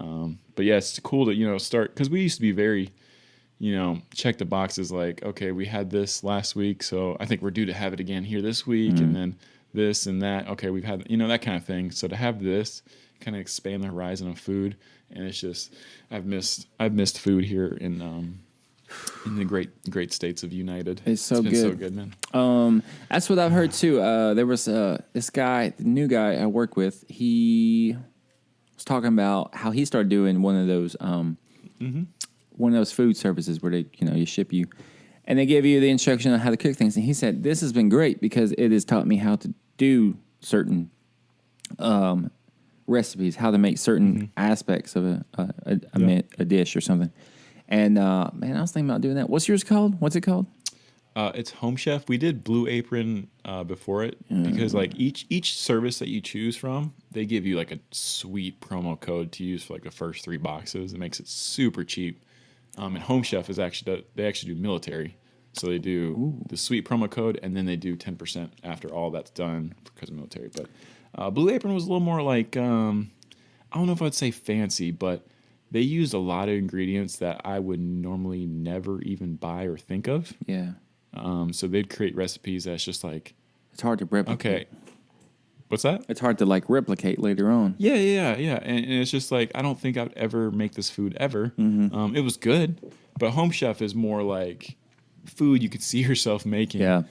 But yeah, it's cool to start because we used to be very, check the boxes like, okay, we had this last week, so I think we're due to have it again here this week, and then this and that. Okay, we've had, that kind of thing. So to have this kind of expand the horizon of food, and it's just, I've missed food here in the great states of United. It's been good. So good, man. That's what I've heard too. There was this guy, the new guy I work with. He was talking about how he started doing one of those food services where they you ship you, and they give you the instruction on how to cook things. And he said this has been great because it has taught me how to do certain recipes, how to make certain aspects of a dish or something. And man, I was thinking about doing that. What's yours called? What's it called? It's Home Chef. We did Blue Apron before it because like each service that you choose from, they give you like a sweet promo code to use for like the first 3 boxes. It makes it super cheap. And Home Chef is actually do military, so they do the sweet promo code, and then they do 10% after all that's done because of military. But Blue Apron was a little more like I don't know if I'd say fancy, but they used a lot of ingredients that I would normally never even buy or think of. Yeah. So they'd create recipes that's just like, it's hard to replicate. Okay. What's that? It's hard to like replicate later on. Yeah. And it's just like, I don't think I'd ever make this food ever. It was good, but Home Chef is more like food you could see yourself making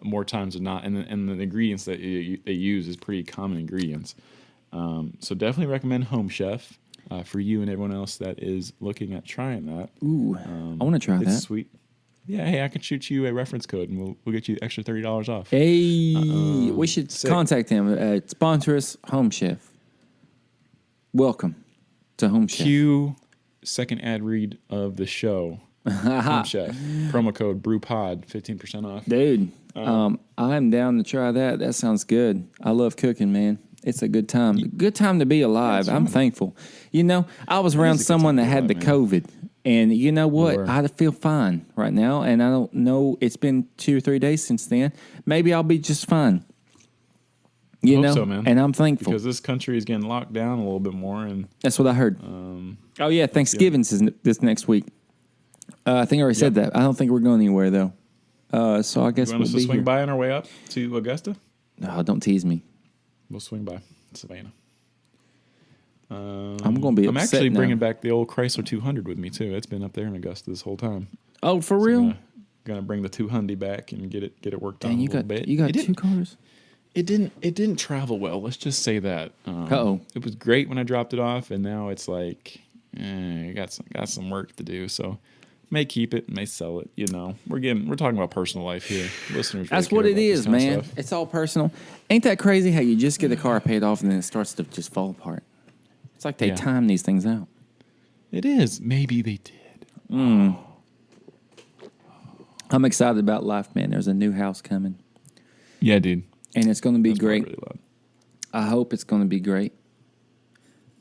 more times than not. And the ingredients that they use is pretty common ingredients. So definitely recommend Home Chef. For you and everyone else that is looking at trying that. Ooh, I want to try that. It's sweet. Yeah, hey, I can shoot you a reference code and we'll get you extra $30 off. Hey, we should contact him. Sponsor us, Home Chef. Welcome to Home Chef. Cue second ad read of the show. Home Chef. Promo code BrewPod, 15% off. Dude, I'm down to try that. That sounds good. I love cooking, man. It's a good time. Good time to be alive. I'm thankful. I was around someone that had the COVID, and you know what? I feel fine right now, and I don't know. It's been 2 or 3 days since then. Maybe I'll be just fine. You know, so, man. And I'm thankful because this country is getting locked down a little bit more, and that's what I heard. Oh yeah, Thanksgiving's is this next week. I think I already said that. I don't think we're going anywhere though. So I guess we'll be swing by on our way up to Augusta. No, don't tease me. We'll swing by Savannah. I'm going to be upset. I'm actually now. bringing back the old Chrysler 200 with me too. It's been up there in Augusta this whole time. Oh, for real? Gonna bring the 200 back and get it worked on a little bit. You got 2 cars? It didn't travel well. Let's just say that. It was great when I dropped it off, and now it's like, got some work to do. So. May keep it, may sell it. We're talking about personal life here, listeners. That's what it is, man. It's all personal. Ain't that crazy how you just get a car paid off and then it starts to just fall apart? It's like they time these things out. It is. Maybe they did. I'm excited about life, man. There's a new house coming. Yeah, dude. And it's going to be great. Really loud. I hope it's going to be great.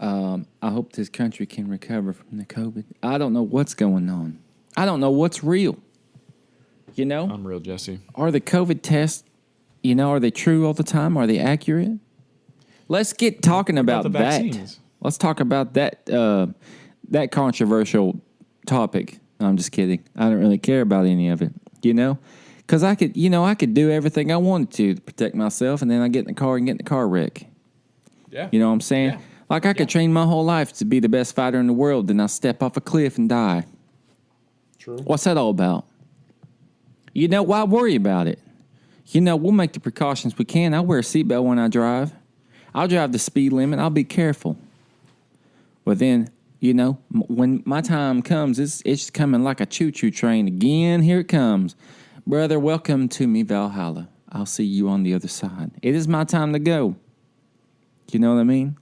I hope this country can recover from the COVID. I don't know what's going on. I don't know what's real. I'm real, Jesse. Are the COVID tests, are they true all the time? Are they accurate? Let's get talking about that. Let's talk about that that controversial topic. No, I'm just kidding. I don't really care about any of it, because I could do everything I wanted to protect myself, and then I get in the car and get in the car wreck. Yeah. You know what I'm saying? Yeah. Like I could train my whole life to be the best fighter in the world, then I step off a cliff and die. True. What's that all about? Why worry about it? We'll make the precautions we can. I wear a seatbelt when I drive. I'll drive the speed limit. I'll be careful. But then, when my time comes, it's coming like a choo-choo train again. Here it comes. Brother, welcome to me, Valhalla. I'll see you on the other side. It is my time to go. You know what I mean?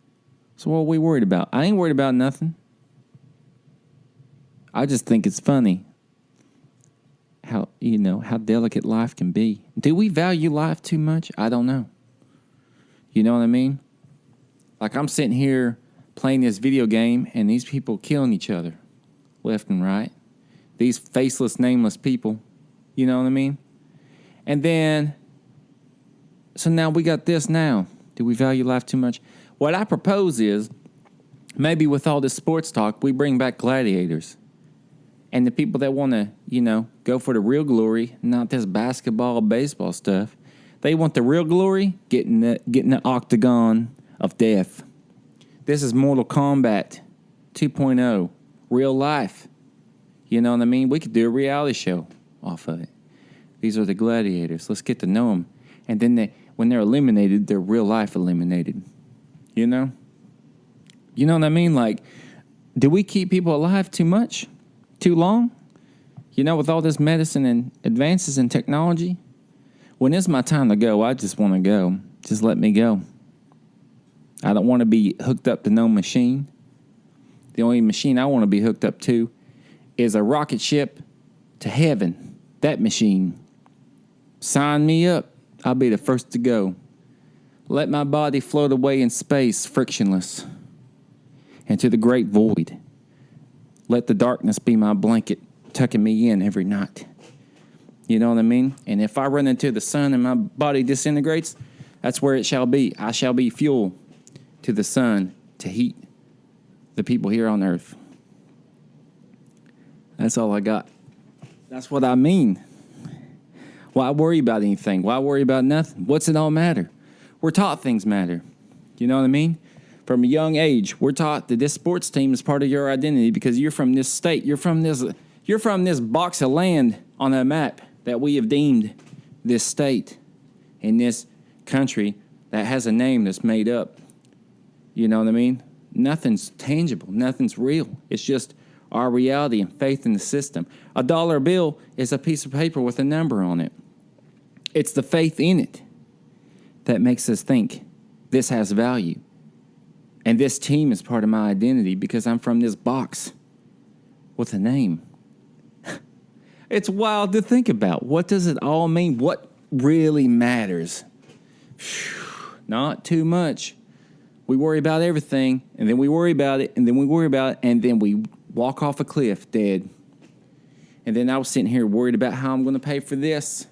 So what are we worried about? I ain't worried about nothing. I just think it's funny how delicate life can be. Do we value life too much? I don't know. You know what I mean? Like I'm sitting here playing this video game and these people killing each other left and right. These faceless, nameless people. You know what I mean? And then, so now we got this now. Do we value life too much? What I propose is maybe with all this sports talk, we bring back gladiators. And the people that want to, go for the real glory, not this basketball, baseball stuff, they want the real glory, getting the octagon of death. This is Mortal Kombat 2.0, real life. You know what I mean? We could do a reality show off of it. These are the gladiators. Let's get to know them. And then when they're eliminated, they're real life eliminated. You know? You know what I mean? Like, do we keep people alive too much? Too long? With all this medicine and advances in technology? When it's my time to go, I just want to go. Just let me go. I don't want to be hooked up to no machine. The only machine I want to be hooked up to is a rocket ship to heaven. That machine. Sign me up. I'll be the first to go. Let my body float away in space, frictionless, into the great void. Let the darkness be my blanket, tucking me in every night. You know what I mean? And if I run into the sun and my body disintegrates, that's where it shall be. I shall be fuel to the sun to heat the people here on earth. That's all I got. That's what I mean. Why worry about anything? Why worry about nothing? What's it all matter? We're taught things matter. You know what I mean? From a young age, we're taught that this sports team is part of your identity because you're from this state. You're from this box of land on a map that we have deemed this state in this country that has a name that's made up. You know what I mean? Nothing's tangible. Nothing's real. It's just our reality and faith in the system. A dollar bill is a piece of paper with a number on it. It's the faith in it that makes us think this has value. And this team is part of my identity because I'm from this box with a name. It's wild to think about. What does it all mean? What really matters? Not too much. We worry about everything, and then we worry about it, and then we worry about it, and then we walk off a cliff dead. And then I was sitting here worried about how I'm going to pay for this.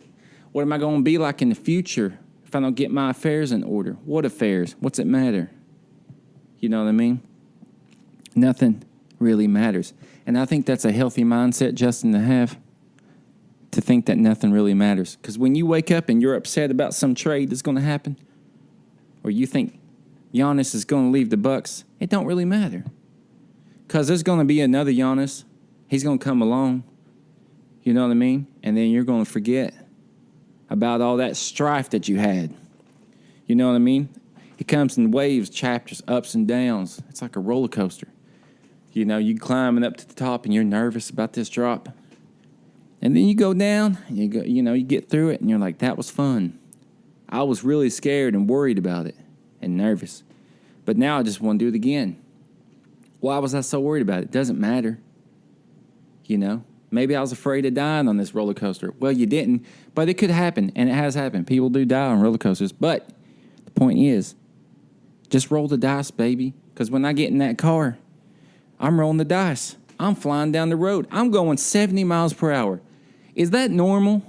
What am I going to be like in the future if I don't get my affairs in order? What affairs? What's it matter? You know what I mean? Nothing really matters. And I think that's a healthy mindset, Justin, to have, to think that nothing really matters. Because when you wake up and you're upset about some trade that's going to happen, or you think Giannis is going to leave the Bucks, it don't really matter. Because there's going to be another Giannis. He's going to come along. You know what I mean? And then you're going to forget about all that strife that you had. You know what I mean? It comes in waves, chapters, ups and downs. It's like a roller coaster. You know, you climbing up to the top and you're nervous about this drop. And then you go down and you get through it and you're like, that was fun. I was really scared and worried about it and nervous. But now I just want to do it again. Why was I so worried about it? It doesn't matter. You know, maybe I was afraid of dying on this roller coaster. Well, you didn't, but it could happen, and it has happened. People do die on roller coasters, but the point is, just roll the dice, baby, because when I get in that car, I'm rolling the dice. I'm flying down the road. I'm going 70 miles per hour. Is that normal?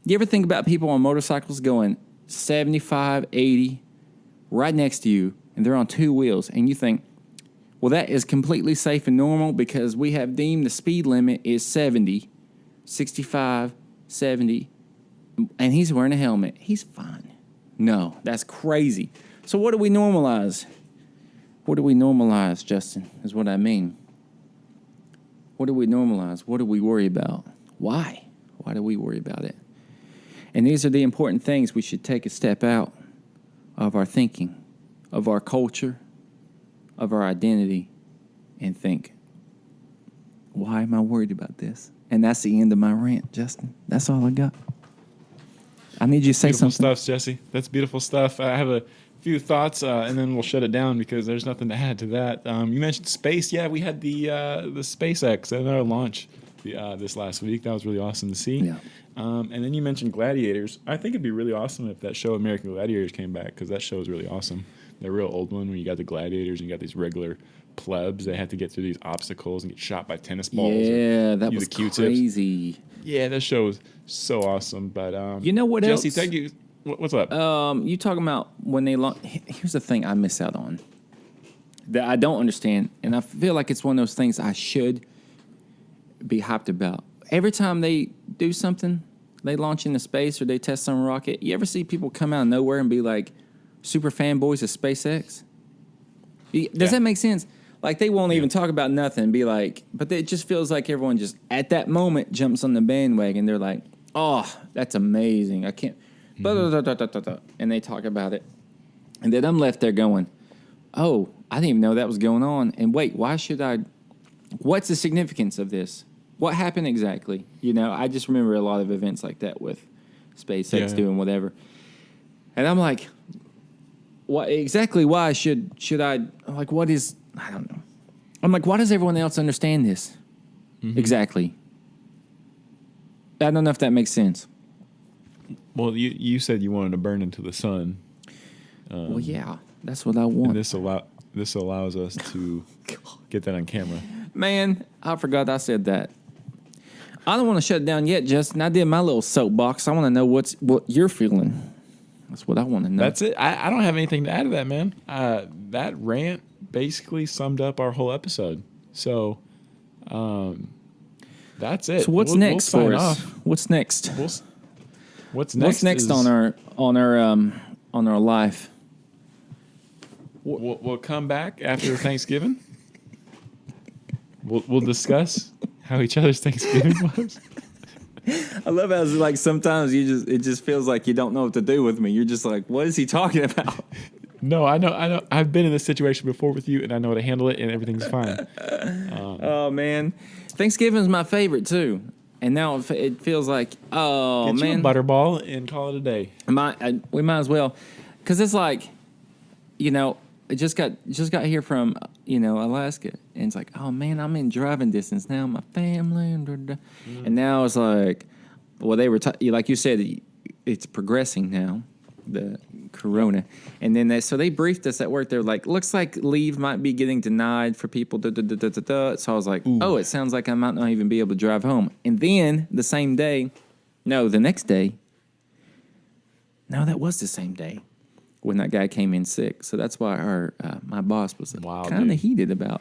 You ever think about people on motorcycles going 75, 80, right next to you, and they're on two wheels, and you think, well, that is completely safe and normal because we have deemed the speed limit is 70, 65, 70, and he's wearing a helmet. He's fine. No, that's crazy. So what do we normalize? What do we normalize, Justin, is what I mean. What do we normalize? What do we worry about? Why? Why do we worry about it? And these are the important things we should take a step out of our thinking, of our culture, of our identity, and think, why am I worried about this? And that's the end of my rant, Justin. That's all I got. I need you to say Beautiful something. stuff, Jesse. That's beautiful stuff. I have a few thoughts, and then we'll shut it down because there's nothing to add to that. You mentioned space. Yeah, we had the SpaceX another launch this last week. That was really awesome to see. Yeah. And then you mentioned gladiators. I think it'd be really awesome if that show American Gladiators came back because that show is really awesome. The real old one where you got the gladiators and you got these regular plebs. They had to get through these obstacles and get shot by tennis balls. Yeah, that use was the Q-tips. crazy. Yeah, that show was so awesome. But You know what Jesse, else? thank you. What's up? You talking about when they launch? Here's the thing I miss out on that I don't understand, and I feel like it's one of those things I should be hyped about. Every time they do something, they launch into space or they test some rocket, you ever see people come out of nowhere and be like super fanboys of SpaceX? Does that make sense? Like, they won't even talk about nothing and be like, but it just feels like everyone just at that moment jumps on the bandwagon. They're like, oh, that's amazing. I can't, and they talk about it. And then I'm left there going, oh, I didn't even know that was going on. And wait, what's the significance of this? What happened exactly? I just remember a lot of events like that with SpaceX doing whatever. And I'm like, what exactly? Why should I, like, what is, I don't know. I'm like, why does everyone else understand this? Exactly. I don't know if that makes sense. Well, you said you wanted to burn into the sun. Well, yeah, that's what I want. And this allows us to get that on camera. Man, I forgot I said that. I don't want to shut it down yet, Justin. I did my little soapbox. I want to know what you're feeling. That's what I want to know. That's it. I don't have anything to add to that, man. That rant basically summed up our whole episode. So, that's it. So what's next for us? What's next? What's next? What's next on our life? We'll come back after Thanksgiving. We'll discuss how each other's Thanksgiving was. I love how it's like sometimes it just feels like you don't know what to do with me. You're just like, what is he talking about? No, I know. I've been in this situation before with you, and I know how to handle it, and everything's fine. Oh man, Thanksgiving's my favorite too, and now it feels like, oh Get man, you a butterball and call it a day. We might as well, because it's like, I just got here from Alaska, and it's like, oh man, I'm in driving distance now, my family, and now it's like, well, they were like you said, it's progressing now, the corona, and then they briefed us at work. They're like, looks like leave might be getting denied for people. So I was like, oh, it sounds like I might not even be able to drive home. And then the next day, that was the same day when that guy came in sick. So that's why my boss was kind of heated about.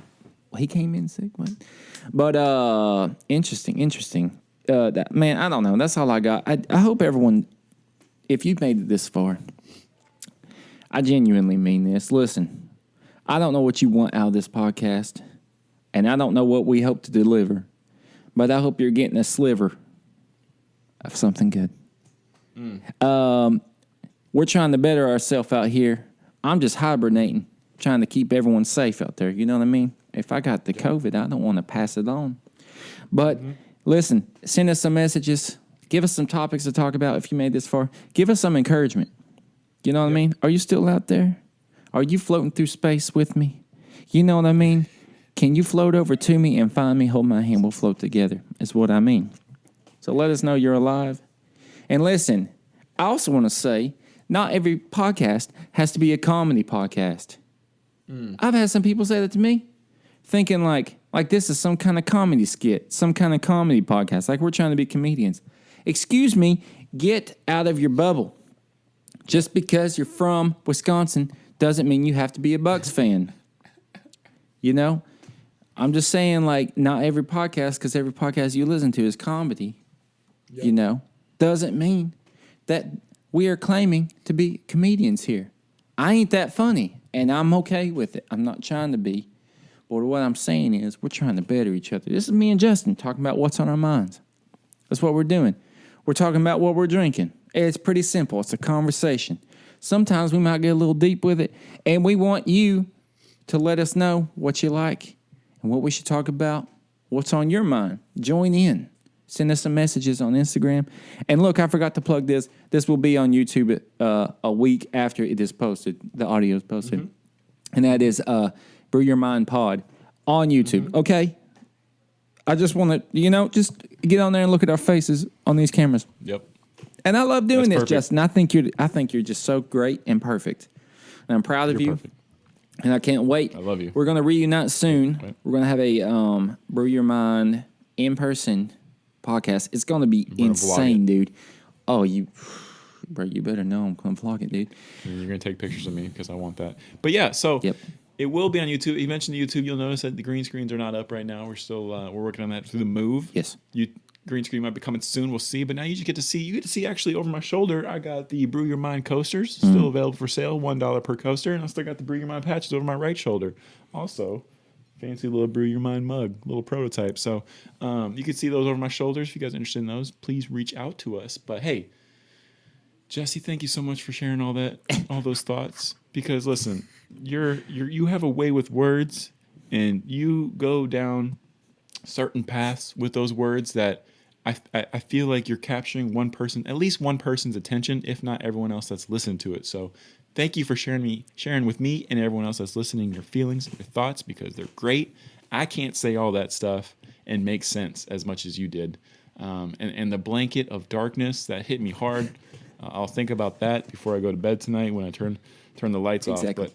Well, he came in sick, what? But interesting. Man, I don't know. That's all I got. I hope everyone, if you've made it this far, I genuinely mean this. Listen, I don't know what you want out of this podcast, and I don't know what we hope to deliver, but I hope you're getting a sliver of something good. We're trying to better ourselves out here. I'm just hibernating, trying to keep everyone safe out there. You know what I mean? If I got the COVID, I don't want to pass it on. But listen, send us some messages. Give us some topics to talk about if you made this far. Give us some encouragement. You know what I mean? Are you still out there? Are you floating through space with me? You know what I mean? Can you float over to me and find me, hold my hand, we'll float together, is what I mean. So let us know you're alive. And listen, I also want to say, not every podcast has to be a comedy podcast. I've had some people say that to me, thinking like this is some kind of comedy skit, some kind of comedy podcast, like we're trying to be comedians. Excuse me, get out of your bubble. Just because you're from Wisconsin doesn't mean you have to be a Bucks fan. I'm just saying, like, not every podcast, because every podcast you listen to is comedy, doesn't mean that we are claiming to be comedians here. I ain't that funny, and I'm okay with it. I'm not trying to be. But what I'm saying is we're trying to better each other. This is me and Justin talking about what's on our minds. That's what we're doing. We're talking about what we're drinking. It's pretty simple. It's a conversation. Sometimes we might get a little deep with it, and we want you to let us know what you like and what we should talk about, what's on your mind. Join in. Send us some messages on Instagram. And look, I forgot to plug this. This will be on YouTube a week after it is posted. The audio is posted. And that is Brew Your Mind Pod on YouTube. Okay? I just want to, just get on there and look at our faces on these cameras. Yep. And I love doing That's this, perfect. Justin. I think you're just so great and perfect. And I'm proud of you. Perfect. And I can't wait. I love you. We're going to reunite soon. Right. We're going to have a Brew Your Mind in-person podcast. It's going to be insane, dude. Oh, you better know I'm going to vlog it, dude. And you're going to take pictures of me because I want that. But yeah, so Yep. It will be on YouTube. You mentioned YouTube. You'll notice that the green screens are not up right now. We're still we're working on that through the move. Yes. Green screen might be coming soon. We'll see. But now you get to see actually over my shoulder. I got the Brew Your Mind coasters still available for sale, $1 per coaster, and I still got the Brew Your Mind patches over my right shoulder. Also, fancy little Brew Your Mind mug, little prototype. So you can see those over my shoulders. If you guys are interested in those, please reach out to us. But hey, Jesse, thank you so much for sharing all those thoughts. Because listen, you have a way with words, and you go down certain paths with those words that I feel like you're capturing at least one person's attention, if not everyone else that's listened to it. So thank you for sharing with me and everyone else that's listening your feelings, your thoughts, because they're great. I can't say all that stuff and make sense as much as you did. And the blanket of darkness that hit me hard, I'll think about that before I go to bed tonight when I turn the lights off. But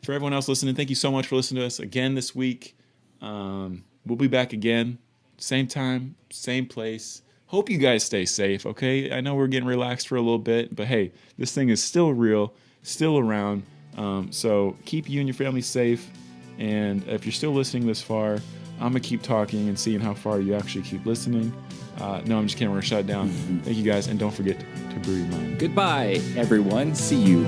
for everyone else listening, thank you so much for listening to us again this week. We'll be back again, same time, same place. Hope you guys stay safe, okay? I know we're getting relaxed for a little bit, but hey, this thing is still real, still around. So keep you and your family safe. And if you're still listening this far, I'm going to keep talking and seeing how far you actually keep listening. No, I'm just kidding. We're going to shut it down. Thank you guys. And don't forget to brew your mind. Goodbye, everyone. See you.